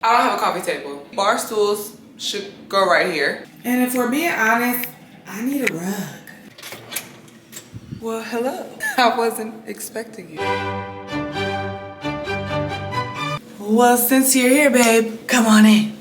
I don't have a coffee table. Bar stools should go right here. And if we're being honest, I need a rug. Well, hello. I wasn't expecting you. Well, since you're here, babe, come on in.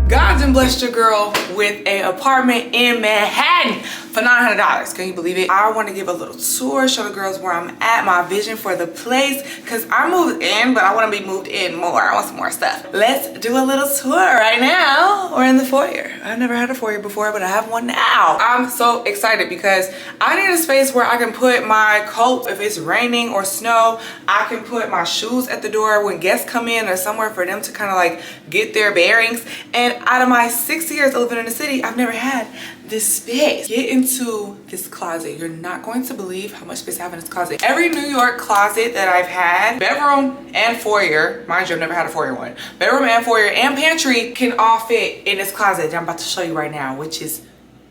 God done blessed your girl with an apartment in Manhattan for $900. Can you believe it? I want to give a little tour, show the girls where I'm at, my vision for the place, because I moved in, but I want to be moved in more. I want some more stuff. Let's do a little tour right now. We're in the foyer. I've never had a foyer before, but I have one now. I'm so excited because I need a space where I can put my coat if it's raining or snow. I can put my shoes at the door when guests come in, or somewhere for them to kind of like get their bearings. And out of my 6 years of living in the city, I've never had this space. Get into this closet. You're not going to believe how much space I have in this closet. Every New York closet that I've had, bedroom and foyer, mind you, I've never had a foyer one, bedroom and foyer and pantry can all fit in this closet that I'm about to show you right now, which is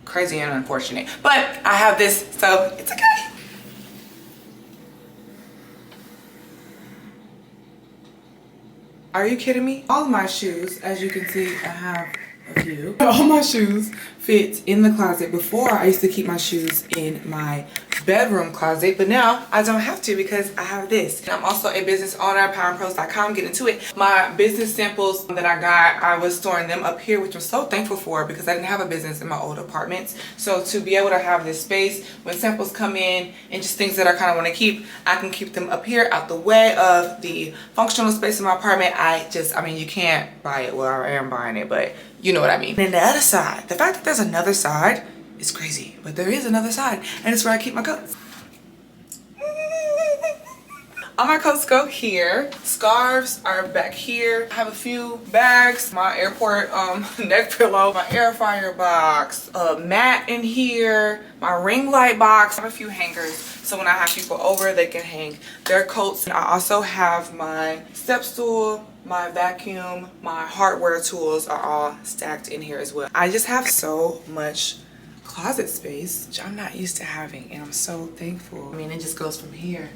crazy and unfortunate. But I have this, so it's okay. Are you kidding me? All of my shoes, as you can see, I have a few. All my shoes fit in the closet. Before, I used to keep my shoes in my bedroom closet, but now I don't have to because I have this. And I'm also a business owner, powerprose.com, get into it. My business samples that I got, I was storing them up here, which I'm so thankful for because I didn't have a business in my old apartments. So to be able to have this space when samples come in and just things that I kind of want to keep, I can keep them up here out the way of the functional space in my apartment. I mean, you can't buy it. Well, I am buying it, but you know what I mean. And then the other side, the fact that there's another side, it's crazy, but there is another side, and it's where I keep my coats. All my coats go here. Scarves are back here. I have a few bags, my airport neck pillow, my air fryer box, a mat in here, my ring light box. I have a few hangers, so when I have people over, they can hang their coats. And I also have my step stool, my vacuum, my hardware tools are all stacked in here as well. I just have so much closet space, which I'm not used to having, and I'm so thankful. I mean, it just goes from here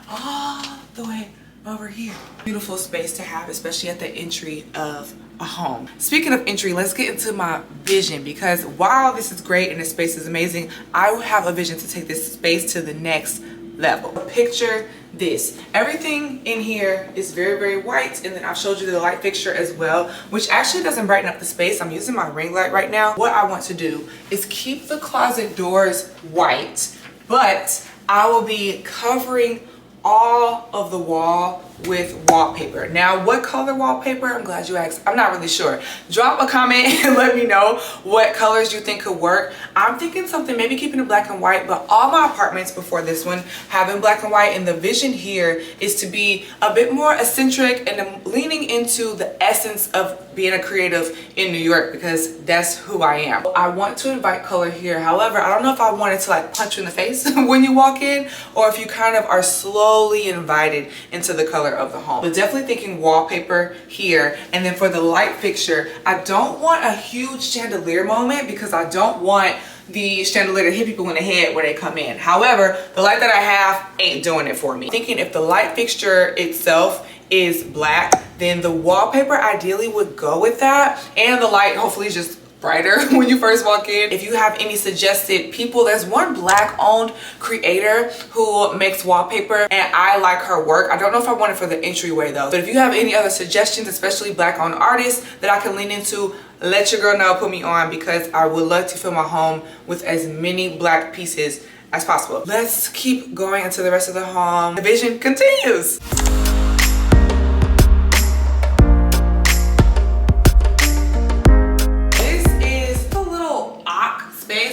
all the way over here. Beautiful space to have, especially at the entry of a home. Speaking of entry, let's get into my vision, because while this is great and the space is amazing, I have a vision to take this space to the next level. Picture this. Everything in here is very, very white, and then I've showed you the light fixture as well, which actually doesn't brighten up the space. I'm using my ring light right now. What I want to do is keep the closet doors white, but I will be covering all of the wall with wallpaper. Now, what color wallpaper? I'm glad you asked. I'm not really sure. Drop a comment and let me know what colors you think could work. I'm thinking something, maybe keeping it black and white, but all my apartments before this one have been black and white, and the vision here is to be a bit more eccentric and I'm leaning into the essence of being a creative in New York, because that's who I am. I want to invite color here. However, I don't know if I wanted to like punch you in the face when you walk in, or if you kind of are slowly invited into the color of the home. But definitely thinking wallpaper here. And then for the light fixture, I don't want a huge chandelier moment because I don't want the chandelier to hit people in the head when they come in. However, the light that I have ain't doing it for me. Thinking if the light fixture itself is black, then the wallpaper ideally would go with that, and the light hopefully is just brighter when you first walk in. If you have any suggested people, there's one black owned creator who makes wallpaper and I like her work. I don't know if I want it for the entryway though, but if you have any other suggestions, especially black owned artists that I can lean into, let your girl know, put me on, because I would love to fill my home with as many black pieces as possible. Let's keep going into the rest of the home. The vision continues.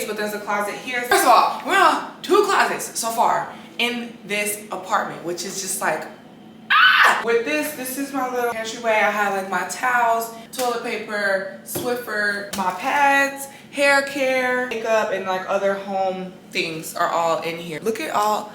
But there's a closet here. First of all, we're on 2 closets so far in this apartment, which is just like, ah! With this is my little entryway. I have like my towels, toilet paper, Swiffer, my pads, hair care, makeup, and like other home things are all in here. Look at all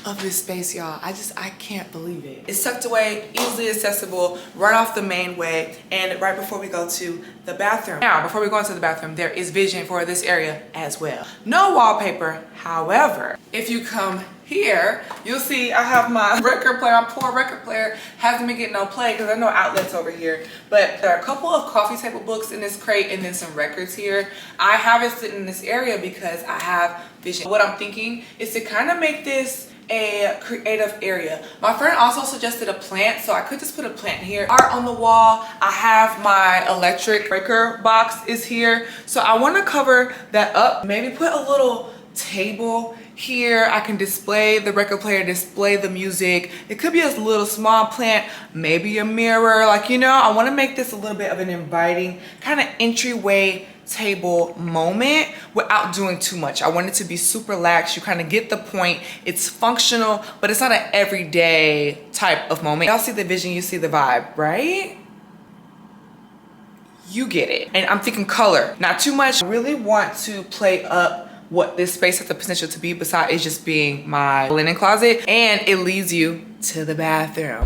of this space, y'all. I can't believe it. It's tucked away, easily accessible, right off the main way, and right before we go to the bathroom. Now, before we go into the bathroom, there is vision for this area as well. No wallpaper, however, if you come here, you'll see I have my record player. My poor record player hasn't been getting no play because there are no outlets over here. But there are a couple of coffee table books in this crate and then some records here. I have it sitting in this area because I have vision. What I'm thinking is to kind of make this a creative area. My friend also suggested a plant, so I could just put a plant here. Art on the wall. I have my electric breaker box is here. So I want to cover that up. Maybe put a little table here. I can display the record player, display the music. It could be a little small plant, maybe a mirror. Like, you know, I want to make this a little bit of an inviting kind of entryway table moment without doing too much. I want it to be super lax. You kind of get the point. It's functional, but it's not an everyday type of moment. Y'all see the vision, you see the vibe, right? You get it. And I'm thinking color, not too much. I really want to play up what this space has the potential to be besides it just being my linen closet, and it leads you to the bathroom.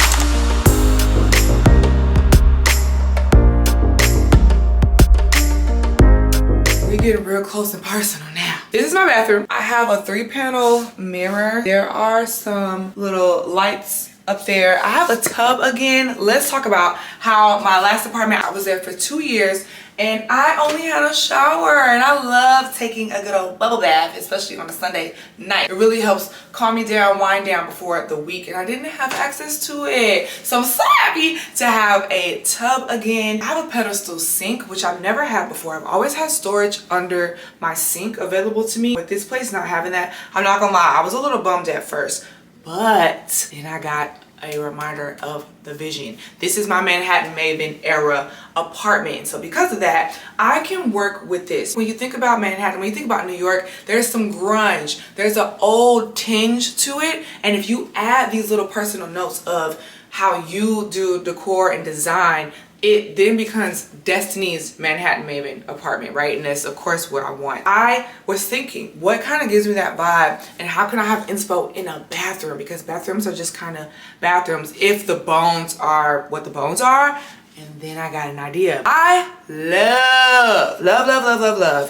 We're getting real close and personal now. This is my bathroom. I have a 3-panel mirror. There are some little lights up there. I have a tub again. Let's talk about how my last apartment, I was there for 2 years and I only had a shower, and I love taking a good old bubble bath, especially on a Sunday night. It really helps calm me down, wind down before the week, and I didn't have access to it. So I'm so happy to have a tub again. I have a pedestal sink, which I've never had before. I've always had storage under my sink available to me. With this place not having that, I'm not gonna lie, I was a little bummed at first, but then I got a reminder of the vision. This is my Manhattan Maven era apartment. So because of that, I can work with this. When you think about Manhattan, when you think about New York, there's some grunge, there's an old tinge to it. And if you add these little personal notes of how you do decor and design, it then becomes Destiny's Manhattan Maven apartment, right? And that's of course what I want. I was thinking, what kind of gives me that vibe, and how can I have inspo in a bathroom? Because bathrooms are just kind of bathrooms if the bones are what the bones are. And then I got an idea. I love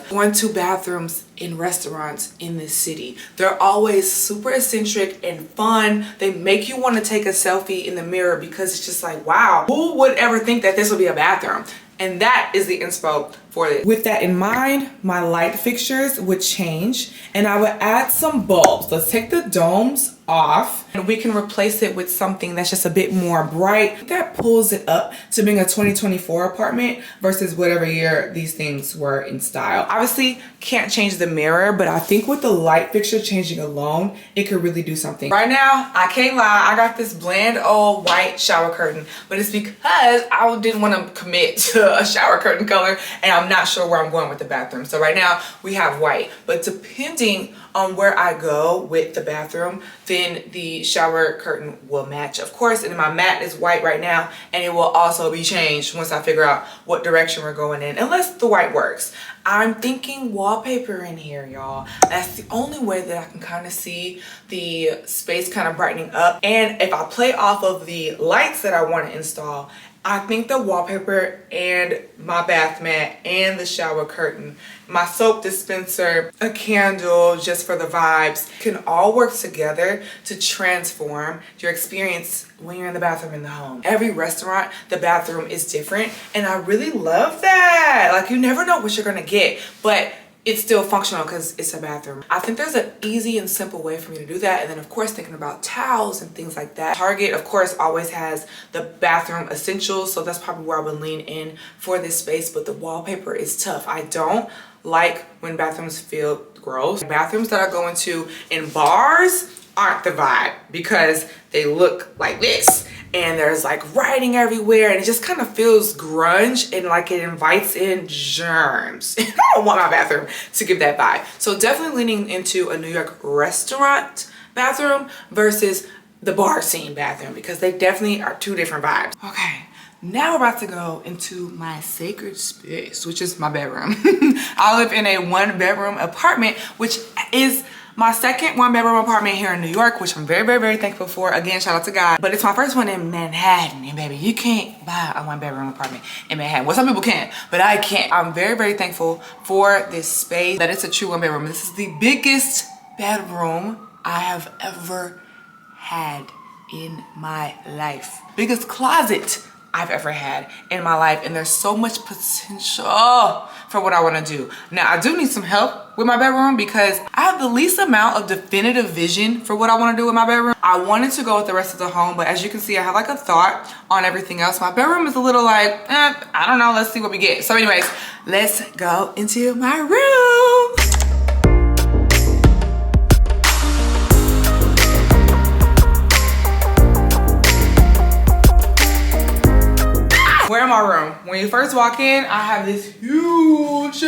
going to bathrooms in restaurants in this city. They're always super eccentric and fun. They make you want to take a selfie in the mirror because it's just like, wow, who would ever think that this would be a bathroom? And that is the inspo for this. With that in mind, my light fixtures would change and I would add some bulbs. Let's take the domes off and we can replace it with something that's just a bit more bright. That pulls it up to being a 2024 apartment versus whatever year these things were in style. Obviously can't change the mirror, but I think with the light fixture changing alone, it could really do something. Right now, I can't lie, I got this bland old white shower curtain, but it's because I didn't want to commit to a shower curtain color and I'm not sure where I'm going with the bathroom. So right now we have white, but depending on where I go with the bathroom, then the shower curtain will match, of course. And my mat is white right now, and it will also be changed once I figure out what direction we're going in, unless the white works. I'm thinking wallpaper in here, y'all. That's the only way that I can kind of see the space kind of brightening up. And if I play off of the lights that I want to install, I think the wallpaper and my bath mat and the shower curtain, my soap dispenser, a candle just for the vibes, can all work together to transform your experience when you're in the bathroom in the home. Every restaurant, the bathroom is different, and I really love that. Like, you never know what you're gonna get, but it's still functional because it's a bathroom. I think there's an easy and simple way for me to do that. And then of course, thinking about towels and things like that. Target, of course, always has the bathroom essentials. So that's probably where I would lean in for this space. But the wallpaper is tough. I don't like when bathrooms feel gross. Bathrooms that I go into in bars aren't the vibe because they look like this. And there's like writing everywhere and it just kind of feels grunge and like it invites in germs. I don't want my bathroom to give that vibe. So definitely leaning into a New York restaurant bathroom versus the bar scene bathroom because they definitely are two different vibes. Okay, now we're about to go into my sacred space, which is my bedroom. I live in a 1-bedroom apartment, which is my second one bedroom apartment here in New York, which I'm very, very, very thankful for. Again, shout out to God. But it's my first one in Manhattan. And baby, you can't buy a one bedroom apartment in Manhattan. Well, some people can, but I can't. I'm very, very thankful for this space, that it's a true one bedroom. This is the biggest bedroom I have ever had in my life. Biggest closet I've ever had in my life, and there's so much potential for what I want to do. Now, I do need some help with my bedroom because I have the least amount of definitive vision for what I want to do with my bedroom. I wanted to go with the rest of the home, but as you can see, I have like a thought on everything else. My bedroom is a little like, I don't know, let's see what we get. So anyways, let's go into my room. We're in my room. When you first walk in, I have this huge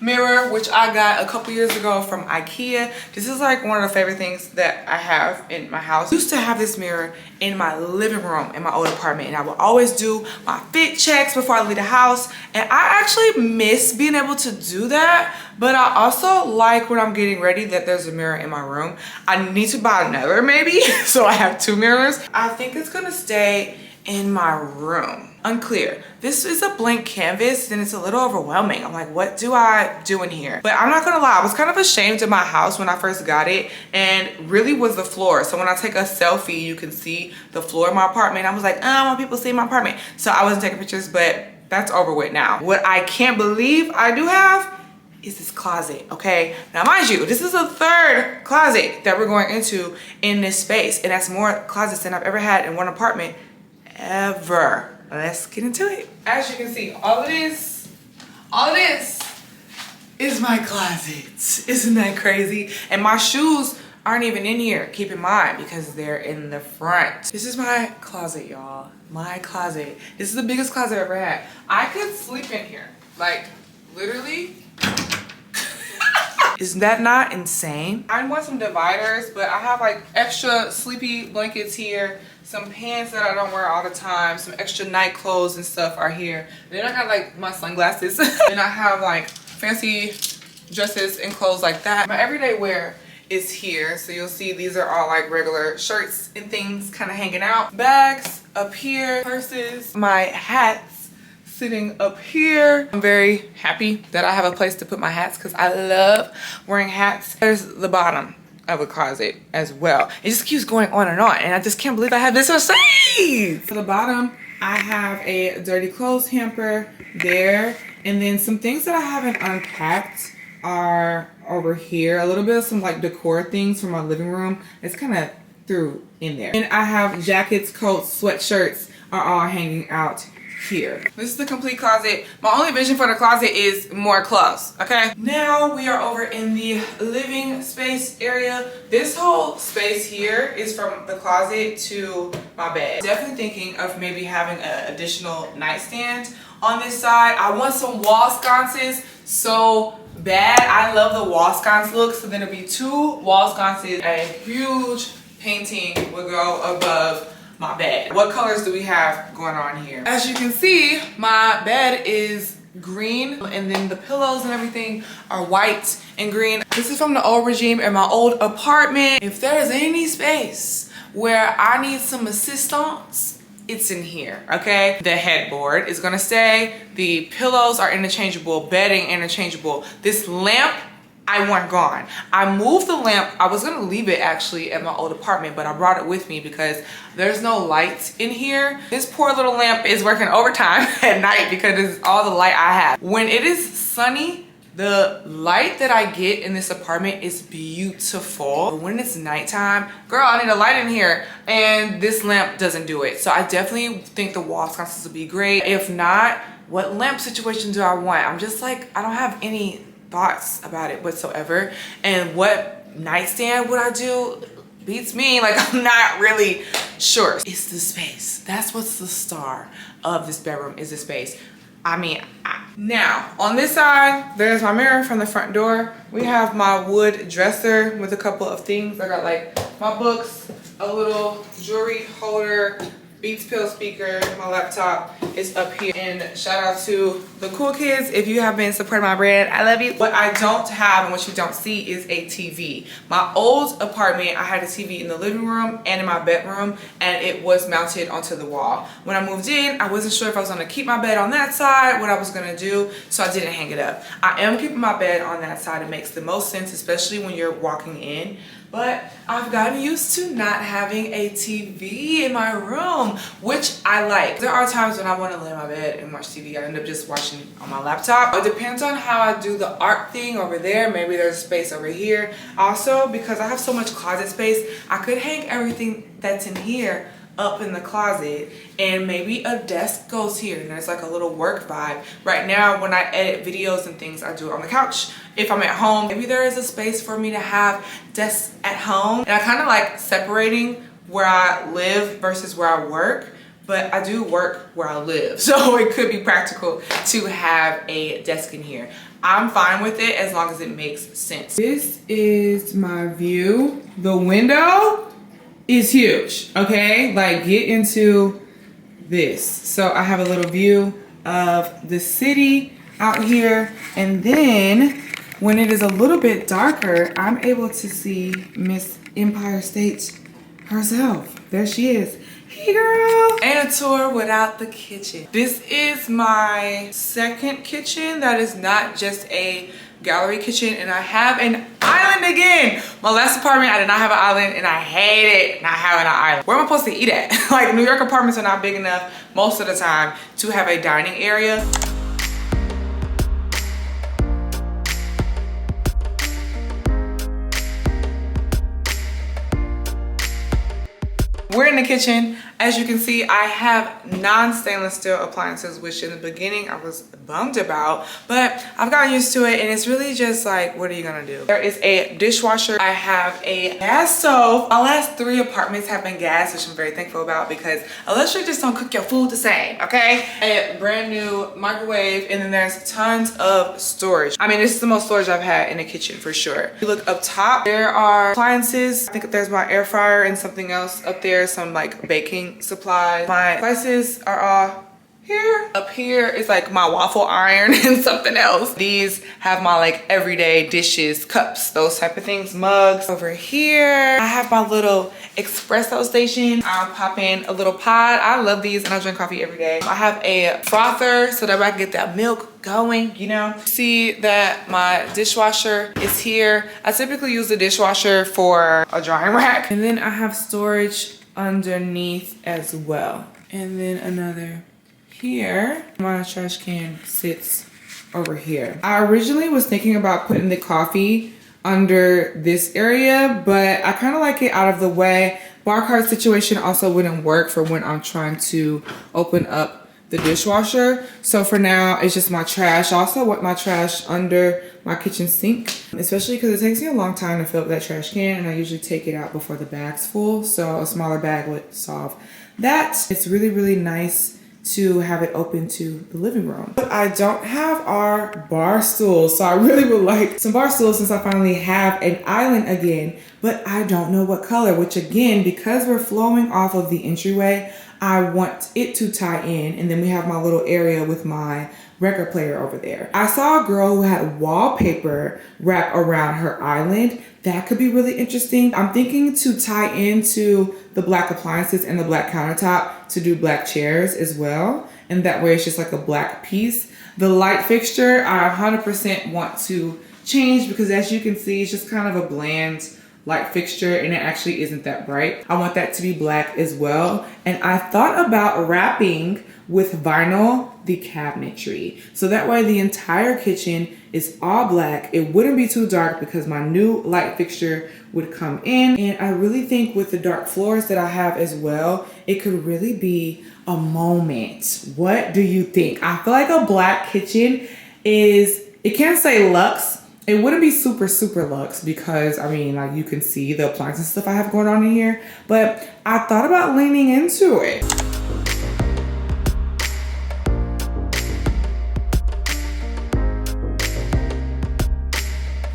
mirror, which I got a couple years ago from IKEA. This is like one of the favorite things that I have in my house. I used to have this mirror in my living room in my old apartment, and I would always do my fit checks before I leave the house. And I actually miss being able to do that, but I also like when I'm getting ready that there's a mirror in my room. I need to buy another maybe, so I have two mirrors. I think it's gonna stay in my room. Unclear. This is a blank canvas and it's a little overwhelming. I'm like, what do I do in here? But I'm not gonna lie, I was kind of ashamed of my house when I first got it, and really was the floor. So when I take a selfie, you can see the floor of my apartment. I was like, I want people to see my apartment. So I wasn't taking pictures, but that's over with now. What I can't believe I do have is this closet, okay? Now mind you, this is the third closet that we're going into in this space, and that's more closets than I've ever had in one apartment ever. Let's get into it. As you can see, all of this is my closet. Isn't that crazy? And my shoes aren't even in here, keep in mind, because they're in the front. This is my closet, y'all. My closet. This is the biggest closet I've ever had. I could sleep in here, like literally. Isn't that not insane? I want some dividers, but I have like extra sleepy blankets here, some pants that I don't wear all the time, some extra night clothes and stuff are here. And then I got like my sunglasses and I have like fancy dresses and clothes like that. My everyday wear is here. So you'll see these are all like regular shirts and things kind of hanging out. Bags up here, purses, my hats sitting up here. I'm very happy that I have a place to put my hats because I love wearing hats. There's the bottom of a closet as well. It just keeps going on, and I just can't believe I have this much space. For the bottom, I have a dirty clothes hamper there, and then some things that I haven't unpacked are over here. A little bit of some like decor things from my living room. It's kind of through in there. And I have jackets, coats, sweatshirts are all hanging out here. This is the complete closet. My only vision for the closet is more clothes, okay? Now we are over in the living space area. This whole space here is from the closet to my bed. Definitely thinking of maybe having an additional nightstand on this side. I want some wall sconces so bad. I love the wall sconce look, so then it'll be two wall sconces. A huge painting will go above my bed. What colors do we have going on here? As you can see, my bed is green, and then the pillows and everything are white and green. This is from the old regime in my old apartment. If there's any space where I need some assistance, it's in here, okay? The headboard is gonna stay. The pillows are interchangeable, bedding interchangeable. This lamp I want gone. I moved the lamp. I was gonna leave it actually at my old apartment, but I brought it with me because there's no lights in here. This poor little lamp is working overtime at night because it's all the light I have. When it is sunny, the light that I get in this apartment is beautiful. But when it's nighttime, girl, I need a light in here, and this lamp doesn't do it. So I definitely think the wall sconces would be great. If not, what lamp situation do I want? I'm just like, I don't have any thoughts about it whatsoever. And what nightstand would I do? Beats me. Like, I'm not really sure. It's the space. That's what's the star of this bedroom, is the space. I mean, now on this side, there's my mirror from the front door. We have my wood dresser with a couple of things. I got like my books, a little jewelry holder, Beats Pill speaker. My laptop is up here. And shout out to the cool kids. If you have been supporting my brand, I love you. What I don't have and what you don't see is a TV. My old apartment, I had a TV in the living room and in my bedroom, and it was mounted onto the wall. When I moved in, I wasn't sure if I was gonna keep my bed on that side, what I was gonna do, so I didn't hang it up. I am keeping my bed on that side. It makes the most sense, especially when you're walking in. But I've gotten used to not having a TV in my room, which I like. There are times when I want to lay in my bed and watch TV. I end up just watching on my laptop. It depends on how I do the art thing over there. Maybe there's space over here. Also, because I have so much closet space, I could hang everything that's in here up in the closet, and maybe a desk goes here and there's like a little work vibe. Right now, when I edit videos and things, I do it on the couch. If I'm at home, maybe there is a space for me to have desks at home. And I kind of like separating where I live versus where I work, but I do work where I live. So it could be practical to have a desk in here. I'm fine with it as long as it makes sense. This is my view. The window is huge, okay? Like, get into this. So I have a little view of the city out here, and then when it is a little bit darker, I'm able to see Miss Empire State herself. There she is. Hey girl! And a tour without the kitchen. This is my second kitchen that is not just a gallery kitchen, and I have an island again. My last apartment, I did not have an island, and I hate it not having an island. Where am I supposed to eat at? Like, New York apartments are not big enough most of the time to have a dining area. We're in the kitchen. As you can see, I have non-stainless steel appliances, which in the beginning I was bummed about, but I've gotten used to it, and it's really just like, what are you gonna do? There is a dishwasher. I have a gas stove. My last 3 apartments have been gas, which I'm very thankful about, because electric just don't cook your food the same, okay? A brand new microwave, and then there's tons of storage. I mean, this is the most storage I've had in a kitchen for sure. You look up top, there are appliances. I think there's my air fryer and something else up there, some like baking supplies. My spices are all here. Up here is like my waffle iron and something else. These have my like everyday dishes, cups, those type of things, mugs. Over here, I have my little espresso station. I'll pop in a little pod. I love these, and I drink coffee every day. I have a frother so that I can get that milk going, you know. See that my dishwasher is here. I typically use the dishwasher for a drying rack. And then I have storage underneath as well. And then another here. My trash can sits over here. I originally was thinking about putting the coffee under this area, but I kind of like it out of the way. Bar cart situation also wouldn't work for when I'm trying to open up the dishwasher. So for now, it's just my trash. I also want my trash under my kitchen sink, especially because it takes me a long time to fill up that trash can, and I usually take it out before the bag's full. So a smaller bag would solve that. It's really, really nice to have it open to the living room. But I don't have our bar stools, so I really would like some bar stools since I finally have an island again, but I don't know what color, which again, because we're flowing off of the entryway, I want it to tie in, and then we have my little area with my record player over there. I saw a girl who had wallpaper wrap around her island. That could be really interesting. I'm thinking to tie into the black appliances and the black countertop to do black chairs as well. And that way it's just like a black piece. The light fixture, I 100% want to change, because as you can see, it's just kind of a bland light fixture, and it actually isn't that bright. I want that to be black as well. And I thought about wrapping with vinyl the cabinetry, so that way the entire kitchen is all black. It wouldn't be too dark because my new light fixture would come in. And I really think with the dark floors that I have as well, it could really be a moment. What do you think? I feel like a black kitchen is, it can't say luxe. It wouldn't be super, super luxe because, I mean, like, you can see the appliances stuff I have going on in here, but I thought about leaning into it.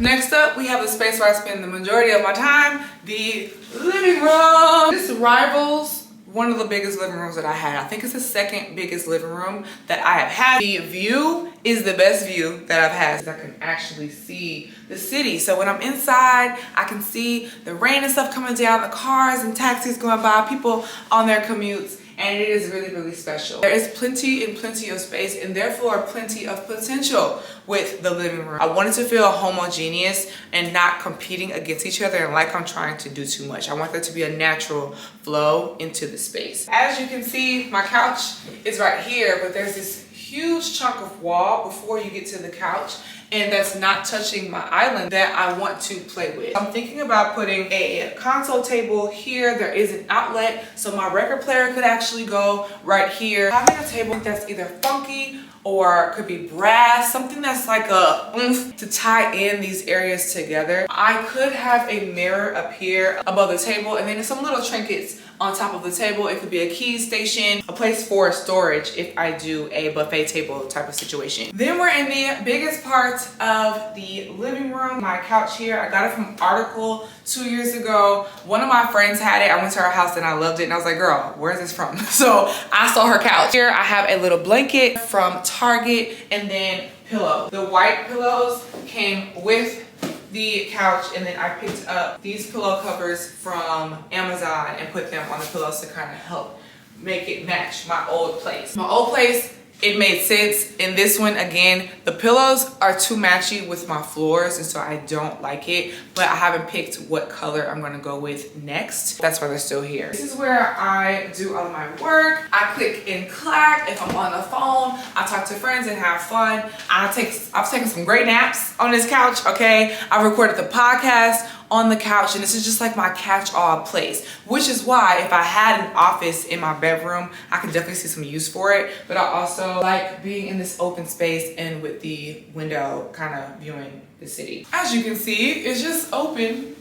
Next up, we have the space where I spend the majority of my time, the living room. This rivals one of the biggest living rooms that I had. I think it's the second biggest living room that I have had. The view is the best view that I've had. I can actually see the city. So when I'm inside, I can see the rain and stuff coming down, the cars and taxis going by, people on their commutes. And it is really, really special. There is plenty of space and therefore plenty of potential with the living room. I wanted to feel homogeneous and not competing against each other and like I'm trying to do too much. I want there to be a natural flow into the space. As you can see, my couch is right here, but there's this huge chunk of wall before you get to the couch, and that's not touching my island that I want to play with. I'm thinking about putting a console table here. There is an outlet, so my record player could actually go right here. Having a table that's either funky or could be brass, something that's like a oomph to tie in these areas together. I could have a mirror up here above the table, and then some little trinkets on top of the table. It could be a key station, a place for storage if I do a buffet table type of situation. Then we're in the biggest part of the living room. My couch here, I got it from Article 2 years ago. One of my friends had it. I went to her house and I loved it, and I was like, girl, where's this from? So I saw her couch. Here I have a little blanket from Target and then pillow. The white pillows came with the couch, and then I picked up these pillow covers from Amazon and put them on the pillows to kind of help make it match my old place. My old place, it made sense. In this one, again, the pillows are too matchy with my floors, and so I don't like it, but I haven't picked what color I'm gonna go with next. That's why they're still here. This is where I do all of my work. I click and clack if I'm on the phone. I talk to friends and have fun. I've taken some great naps on this couch, okay? I recorded the podcast on the couch, and this is just like my catch-all place, which is why if I had an office in my bedroom, I could definitely see some use for it. But I also like being in this open space and with the window kind of viewing the city. As you can see, it's just open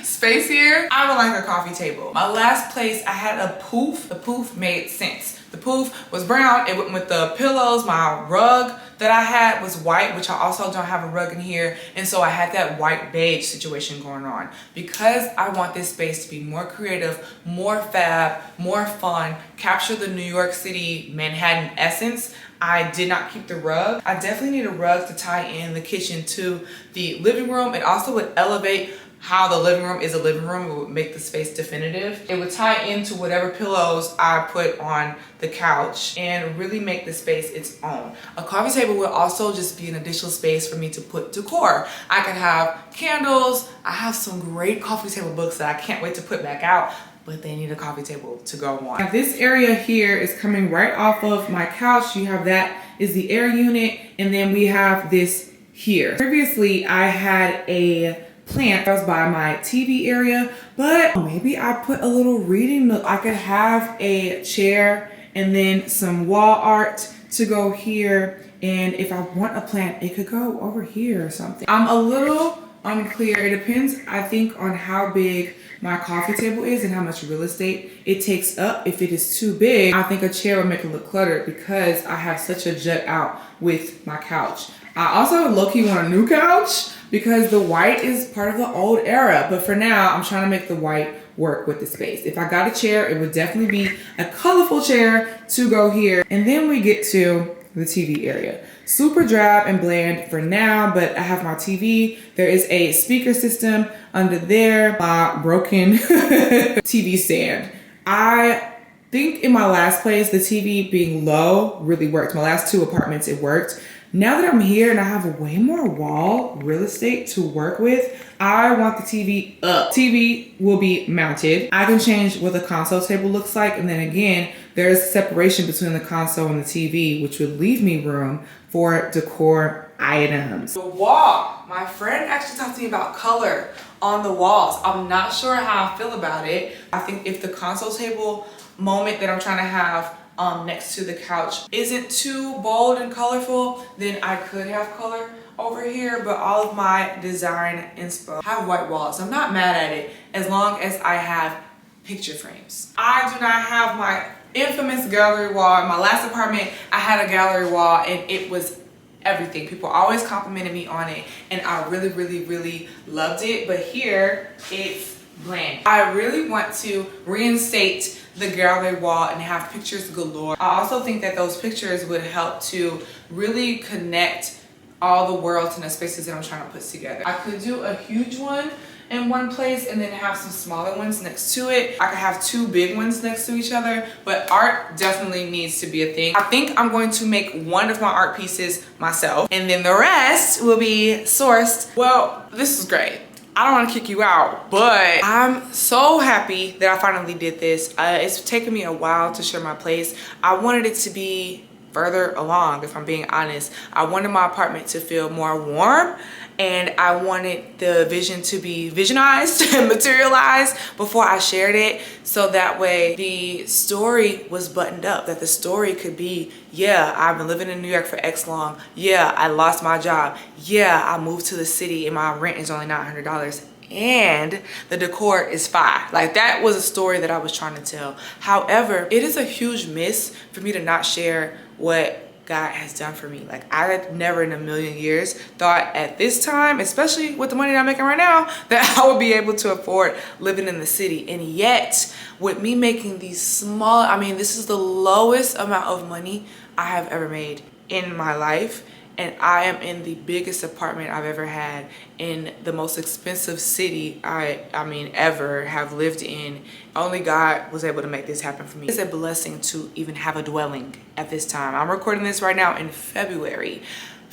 space here. I would like a coffee table. My last place, I had a poof. The poof made sense. The poof was brown. It went with the pillows. My rug that I had was white, which I also don't have a rug in here. And so I had that white beige situation going on. Because I want this space to be more creative, more fab, more fun, capture the New York City, Manhattan essence, I did not keep the rug. I definitely need a rug to tie in the kitchen to the living room. It also would elevate how the living room is a living room. It would make the space definitive. It would tie into whatever pillows I put on the couch and really make the space its own. A coffee table would also just be an additional space for me to put decor. I could have candles. I have some great coffee table books that I can't wait to put back out, but they need a coffee table to go on. Now this area here is coming right off of my couch. You have that is the air unit, and then we have this here. Previously, I had a plant that was by my TV area, but maybe I put a little reading nook. I could have a chair and then some wall art to go here, and if I want a plant, it could go over here or something. I'm a little unclear. It depends, I think, on how big my coffee table is and how much real estate it takes up. If it is too big, I think a chair would make it look cluttered because I have such a jut out with my couch. I also low-key want a new couch because the white is part of the old era, but for now, I'm trying to make the white work with the space. If I got a chair, it would definitely be a colorful chair to go here. And then we get to the TV area. Super drab and bland for now, but I have my TV. There is a speaker system under there, my broken TV stand. I think in my last place, the TV being low really worked. My last two apartments, it worked. Now that I'm here and I have way more wall real estate to work with, I want the TV up. TV will be mounted. I can change what the console table looks like. And then again, there's separation between the console and the TV, which would leave me room for decor items. The wall, my friend actually talked to me about color on the walls. I'm not sure how I feel about it. I think if the console table moment that I'm trying to have next to the couch isn't too bold and colorful, then I could have color over here, but all of my design inspo have white walls. I'm not mad at it as long as I have picture frames. I do not have my infamous gallery wall. In my last apartment, I had a gallery wall and it was everything. People always complimented me on it and I really, really, really loved it. But here, it's bland. I really want to reinstate the gallery wall and have pictures galore. I also think that those pictures would help to really connect all the worlds and the spaces that I'm trying to put together. I could do a huge one in one place and then have some smaller ones next to it. I could have two big ones next to each other, but art definitely needs to be a thing. I think I'm going to make one of my art pieces myself, and then the rest will be sourced. Well, this is great. I don't want to kick you out, but I'm so happy that I finally did this. It's taken me a while to share my place. I wanted it to be further along, if I'm being honest. I wanted my apartment to feel more warm, and I wanted the vision to be visionized and materialized before I shared it, so that way the story was buttoned up, that the story could be, yeah, I've been living in New York for X long, yeah, I lost my job, yeah, I moved to the city and my rent is only $900 and the decor is fire. Like, that was a story that I was trying to tell. However, it is a huge miss for me to not share what God has done for me. Like, I had never in a million years thought at this time, especially with the money that I'm making right now, that I would be able to afford living in the city. And yet, with me making these small, I mean, this is the lowest amount of money I have ever made in my life. And I am in the biggest apartment I've ever had in the most expensive city I mean ever have lived in. Only God was able to make this happen for me. It's a blessing to even have a dwelling at this time. I'm recording this right now in February.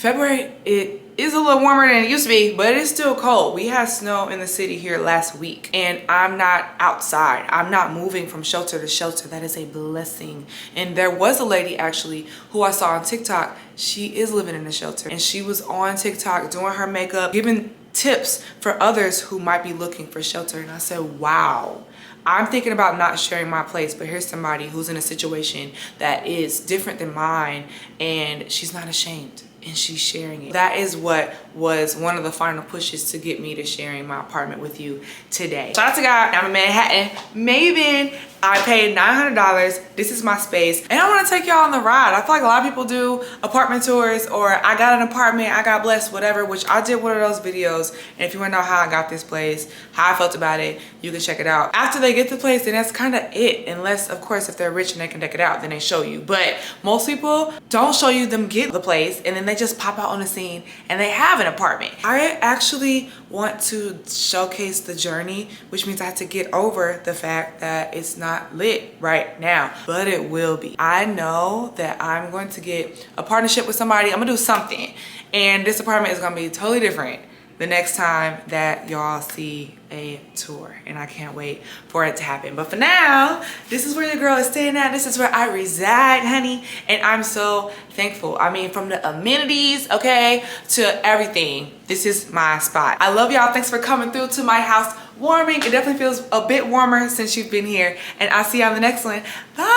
It is a little warmer than it used to be, but it's still cold. We had snow in the city here last week, and I'm not outside. I'm not moving from shelter to shelter. That is a blessing. And there was a lady actually who I saw on TikTok. She is living in a shelter, and she was on TikTok doing her makeup, giving tips for others who might be looking for shelter. And I said, wow. I'm thinking about not sharing my place, but here's somebody who's in a situation that is different than mine, and she's not ashamed. And she's sharing it. That is what was one of the final pushes to get me to sharing my apartment with you today. Shout out to God. I'm in Manhattan. Maven. I paid $900. This is my space. And I want to take y'all on the ride. I feel like a lot of people do apartment tours, or I got an apartment, I got blessed, whatever, which I did one of those videos. And if you want to know how I got this place, how I felt about it, you can check it out. After they get the place, then that's kind of it. Unless, of course, if they're rich and they can deck it out, then they show you. But most people don't show you them get the place, and then they just pop out on the scene and they have an apartment. I actually want to showcase the journey, which means I have to get over the fact that it's not lit right now, but it will be. I know that I'm going to get a partnership with somebody. I'm gonna do something, and this apartment is gonna be totally different the next time that y'all see a tour, and I can't wait for it to happen. But for now, this is where your girl is staying at. This is where I reside, honey, and I'm so thankful. I mean, from the amenities, okay, to everything, this is my spot. I love y'all. Thanks for coming through to my house warming. It definitely feels a bit warmer since you've been here, and I'll see you on the next one. Bye.